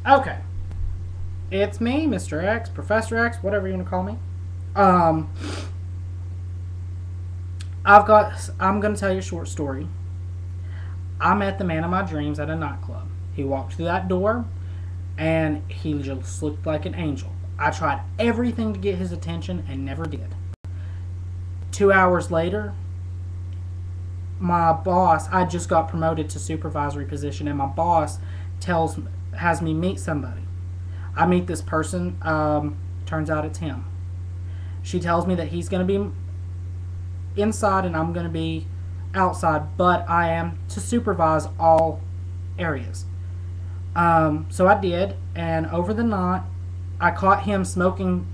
Okay. It's me, Mr. X, Professor X, whatever you want to call me. Um, I'm going to tell you a short story. I met the man of my dreams at a nightclub. He walked through that door and he just looked like an angel. I tried everything to get his attention and never did. 2 hours later, my boss, I just got promoted to supervisory position, and my boss tells has me meet somebody. I meet this person. Turns out it's him. She tells me that he's going to be inside and I'm going to be outside, but I am to supervise all areas. So I did, and over the night, I caught him smoking.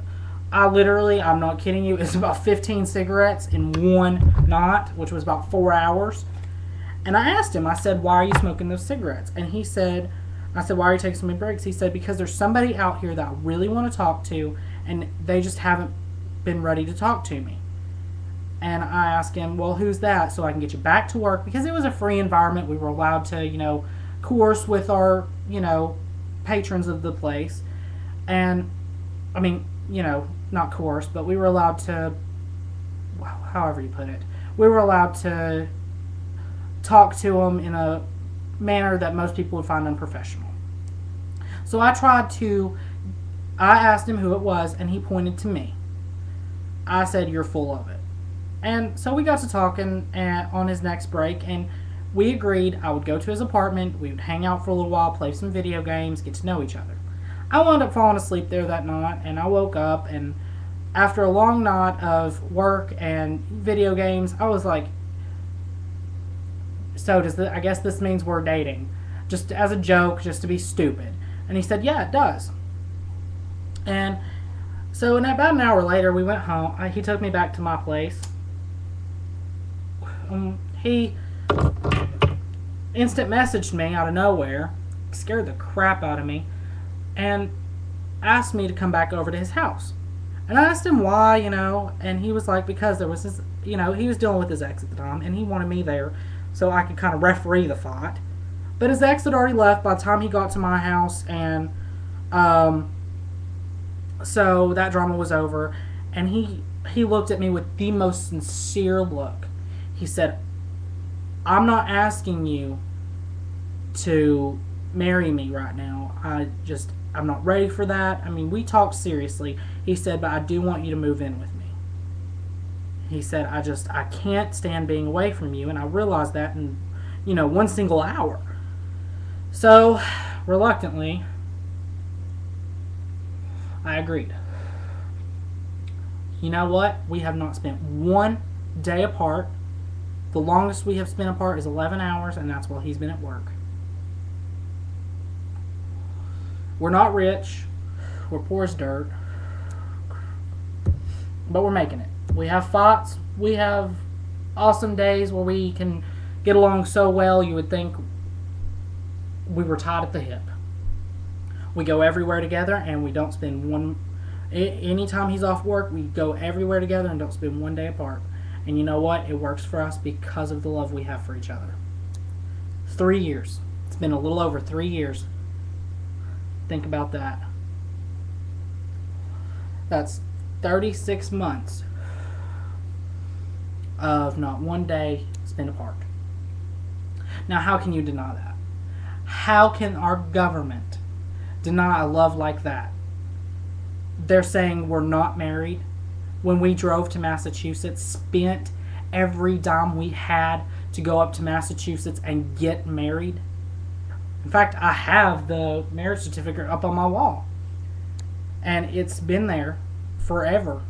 I'm not kidding you, it's about 15 cigarettes in one night, which was about 4 hours. And I asked him, I said, why are you smoking those cigarettes? And I said, why are you taking so many breaks? He said, because there's somebody out here that I really want to talk to, and they just haven't been ready to talk to me. And I asked him, well, who's that? So I can get you back to work, because it was a free environment. We were allowed to, course with our, patrons of the place. And, I mean, not coerce, but we were allowed to, however you put it, we were allowed to talk to them in a manner that most people would find unprofessional. So I asked him who it was, and he pointed to me. I said, you're full of it. And so we got to talking on his next break, and we agreed I would go to his apartment, we would hang out for a little while, play some video games, get to know each other. I wound up falling asleep there that night, and I woke up, and after a long night of work and video games, I was like, so I guess this means we're dating. Just as a joke, just to be stupid. And he said, yeah, it does. And so about an hour later, we went home. He took me back to my place. He instant messaged me out of nowhere, scared the crap out of me, and asked me to come back over to his house. And I asked him why, and he was like, because there was this, he was dealing with his ex at the time, and he wanted me there so I could kind of referee the fight. But his ex had already left by the time he got to my house, and so that drama was over, and he looked at me with the most sincere look. He said, I'm not asking you to marry me right now. I'm not ready for that. I mean, we talked seriously. He said, but I do want you to move in with me. He said, I can't stand being away from you, and I realized that in, one single hour. So, reluctantly, I agreed. You know what? We have not spent one day apart. The longest we have spent apart is 11 hours, and that's while he's been at work. We're not rich. We're poor as dirt. But we're making it. We have fights. We have awesome days where we can get along so well you would think we were tied at the hip. We go everywhere together, and we don't spend one... Anytime he's off work, we go everywhere together and don't spend one day apart. And you know what? It works for us because of the love we have for each other. 3 years. It's been a little over 3 years. Think about that. That's 36 months of not one day spent apart. Now, how can you deny that? How can our government deny a love like that? They're saying we're not married. When we drove to Massachusetts, spent every dime we had to go up to Massachusetts and get married. In fact, I have the marriage certificate up on my wall. And it's been there forever.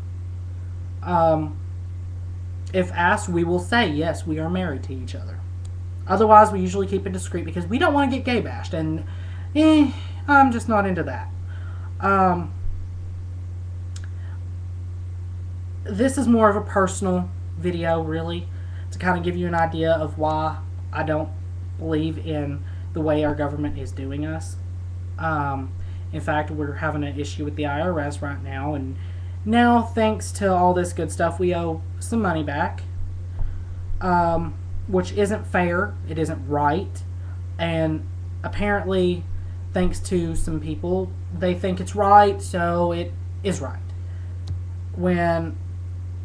If asked, we will say, yes, we are married to each other. Otherwise, we usually keep it discreet because we don't want to get gay bashed. And I'm just not into that. This is more of a personal video, really, to kind of give you an idea of why I don't believe in the way our government is doing us. In fact, we're having an issue with the IRS right now, and now, thanks to all this good stuff, we owe some money back, which isn't fair, it isn't right, and apparently thanks to some people, they think it's right, so it is right. When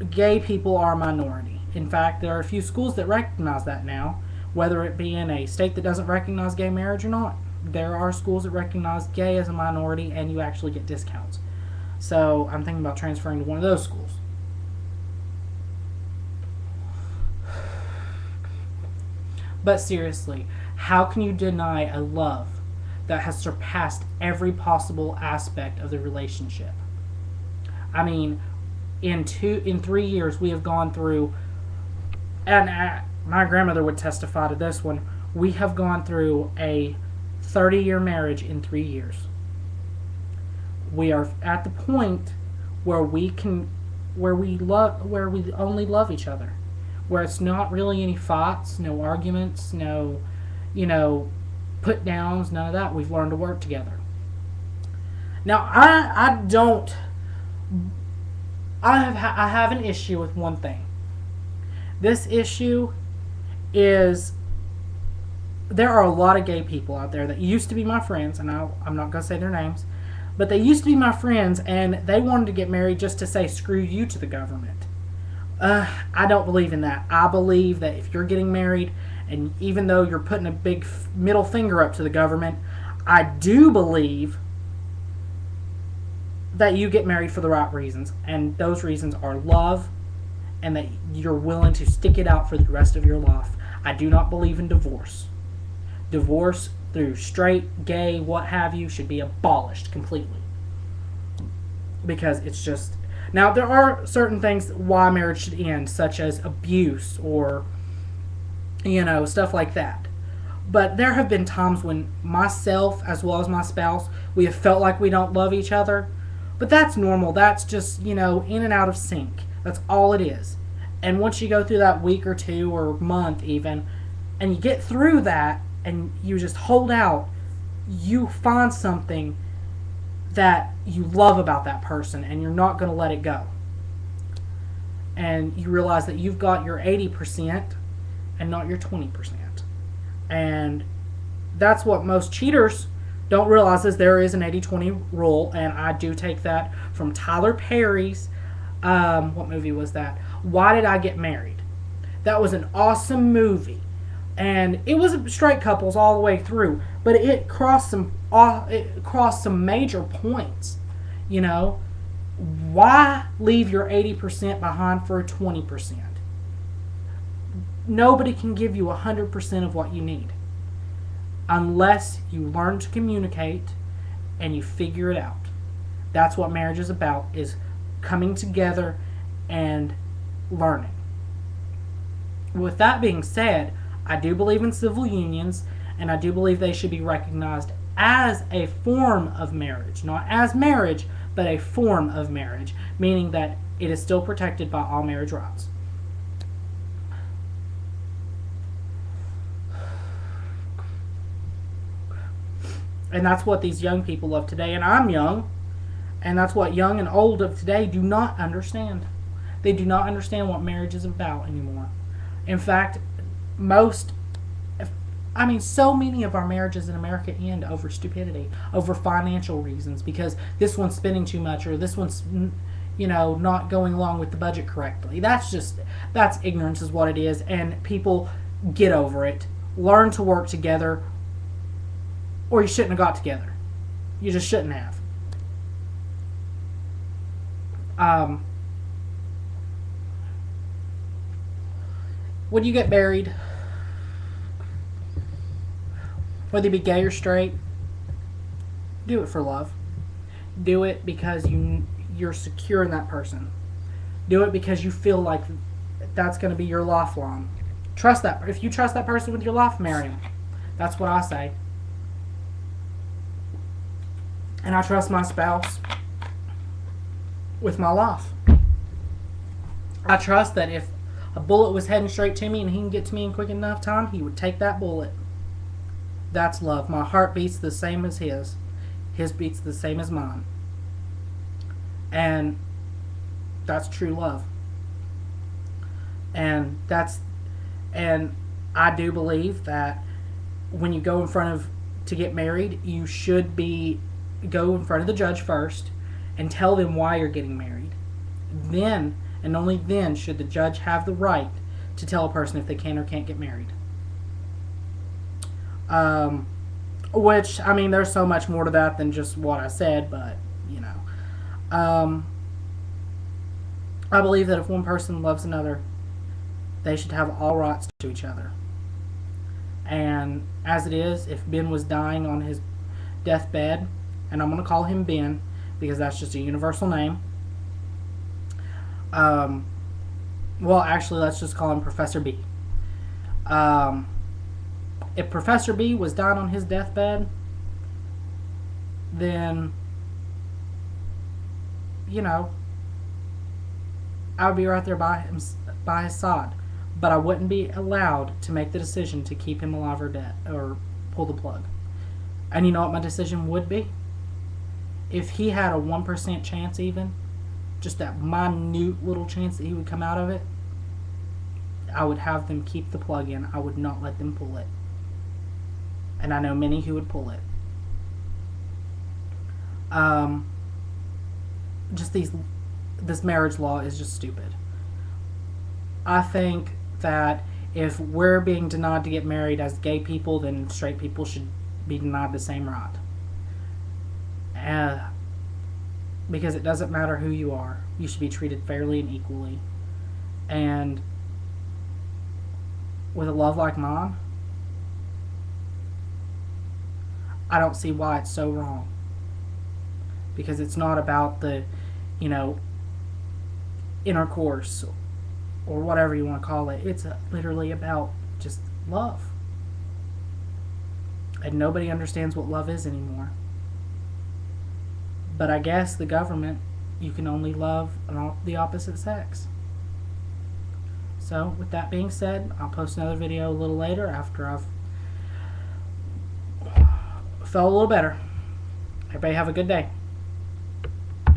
gay people are a minority. In fact, there are a few schools that recognize that now, whether it be in a state that doesn't recognize gay marriage or not. There are schools that recognize gay as a minority, and you actually get discounts. So I'm thinking about transferring to one of those schools. But seriously, how can you deny a love that has surpassed every possible aspect of the relationship? I mean, in 3 years we have gone through, and my grandmother would testify to this one, we have gone through a 30-year marriage in 3 years. We are at the point where we only love each other, where it's not really any fights, no arguments, no, put downs, none of that. We've learned to work together. Now, I have an issue with one thing. This issue is there are a lot of gay people out there that used to be my friends, and I'm not going to say their names, but they used to be my friends, and they wanted to get married just to say screw you to the government. I don't believe in that. I believe that if you're getting married, and even though you're putting a big middle finger up to the government, I do believe that you get married for the right reasons, and those reasons are love, and that you're willing to stick it out for the rest of your life. I do not believe in divorce. Divorce through straight, gay, what have you, should be abolished completely. Because it's just... Now, there are certain things why marriage should end, such as abuse or, stuff like that. But there have been times when myself, as well as my spouse, we have felt like we don't love each other. But that's normal. That's just, in and out of sync. That's all it is. And once you go through that week or two or month even, and you get through that, and you just hold out, you find something that you love about that person, and you're not going to let it go. And you realize that you've got your 80% and not your 20%. And that's what most cheaters don't realize, is there is an 80-20 rule, and I do take that from Tyler Perry's, what movie was that? Why Did I Get Married? That was an awesome movie. And it was straight couples all the way through, but it crossed some major points. Why leave your 80% behind for a 20%? Nobody can give you 100% of what you need unless you learn to communicate and you figure it out. That's what marriage is about, is coming together and learning. With that being said, I do believe in civil unions, and I do believe they should be recognized as a form of marriage. Not as marriage, but a form of marriage, meaning that it is still protected by all marriage rights. And that's what these young people of today, and I'm young, and that's what young and old of today do not understand. They do not understand what marriage is about anymore. In fact, so many of our marriages in America end over stupidity, over financial reasons, because this one's spending too much, or this one's, not going along with the budget correctly. That's ignorance is what it is, and people get over it. Learn to work together, or you shouldn't have got together. You just shouldn't have. When you get married, whether you be gay or straight, do it for love. Do it because you're secure in that person. Do it because you feel like that's going to be your lifelong. Trust that. If you trust that person with your life, marry him. That's what I say. And I trust my spouse with my life. I trust that if a bullet was heading straight to me and he can get to me in quick enough time, he would take that bullet. That's love. My heart beats the same as his. His beats the same as mine. And that's true love. And I do believe that when you go in front of to get married, you should go in front of the judge first and tell them why you're getting married. Then, and only then, should the judge have the right to tell a person if they can or can't get married. Which, I mean, there's so much more to that than just what I said, but, you know. I believe that if one person loves another, they should have all rights to each other. And as it is, if Ben was dying on his deathbed, and I'm going to call him Ben because that's just a universal name. Well, actually, let's just call him Professor B. If Professor B was dying on his deathbed, then, you know, I would be right there by his side. But I wouldn't be allowed to make the decision to keep him alive or dead, or pull the plug. And you know what my decision would be? If he had a 1% chance even, just that minute little chance that he would come out of it, I would have them keep the plug in. I would not let them pull it. And I know many who would pull it. This marriage law is just stupid. I think that if we're being denied to get married as gay people, then straight people should be denied the same right. Because it doesn't matter who you are. You should be treated fairly and equally. And with a love like mine, I don't see why it's so wrong. Because it's not about the, you know, intercourse or whatever you want to call it. It's literally about just love. And nobody understands what love is anymore. But I guess the government, you can only love the opposite sex. So, with that being said, I'll post another video a little later after I've felt a little better. Everybody have a good day.